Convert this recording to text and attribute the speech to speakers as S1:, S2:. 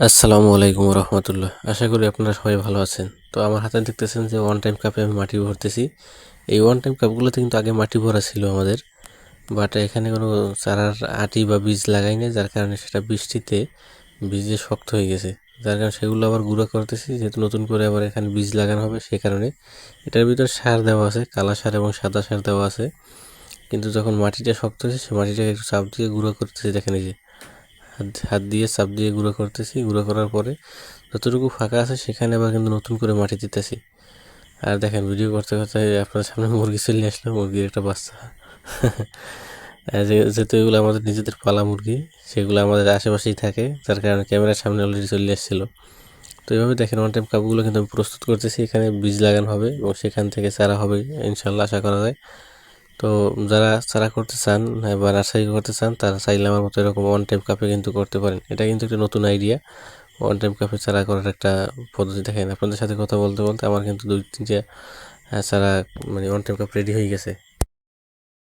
S1: আসসালামু আলাইকুম রহমতুল্লাহ। আশা করি আপনারা সবাই ভালো আছেন। তো আমার হাতে দেখতেছেন যে ওয়ান টাইম কাপে আমি মাটি ভরতেছি। এই ওয়ান টাইম কাপগুলোতে কিন্তু আগে মাটি ভরা ছিল আমাদের, বাট এখানে কোনো চারার আটি বা বীজ লাগাই নাই, যার কারণে সেটা বৃষ্টিতে ভিজে শক্ত হয়ে গেছে। যার কারণে সেগুলো আবার গুঁড়ো করতেছি, যেহেতু নতুন করে আবার এখানে বীজ লাগানো হবে সেই কারণে। এটার ভিতর সার দেওয়া আছে, কালা সার এবং সাদা সার দেওয়া আছে, কিন্তু যখন মাটিটা শক্ত হয়েছে সে মাটিটাকে একটু চাপ দিয়ে গুঁড়ো করতেছি। দেখেন এই যে হাত হাত দিয়ে চাপ দিয়ে গুঁড়ো করতেছি। গুঁড়ো করার পরে যতটুকু ফাঁকা আছে সেখানে আবার কিন্তু নতুন করে মাটি দিতেছি। আর দেখেন ভিডিও করতে করতে আপনার সামনে মুরগি চলে আসলো, মুরগির একটা বাচ্চা। যেহেতু এগুলো আমাদের নিজেদের পালা মুরগি, সেগুলো আমাদের আশেপাশেই থাকে, যার কারণে ক্যামেরার সামনে অলরেডি চলে আসছিলো। তো এইভাবে দেখেন ওয়ান টাইম কাপগুলো কিন্তু আমি প্রস্তুত করতেছি। এখানে বীজ লাগানো হবে এবং সেখান থেকে চারা হবে ইনশাল্লাহ, আশা করা যায়। তো যারা চারা করতে চান বা নার্সারি করতে চান, তারা চাইলে আমার মতো এরকম ওয়ান টাইম কাপে কিন্তু করতে পারেন। এটা কিন্তু একটা নতুন আইডিয়া, ওয়ান টাইম কাপে চারা করার একটা পদ্ধতি। দেখেন আপনাদের সাথে কথা বলতে বলতে আমার কিন্তু 2-3টা চারা মানে ওয়ান টাইম কাপ রেডি হয়ে গেছে।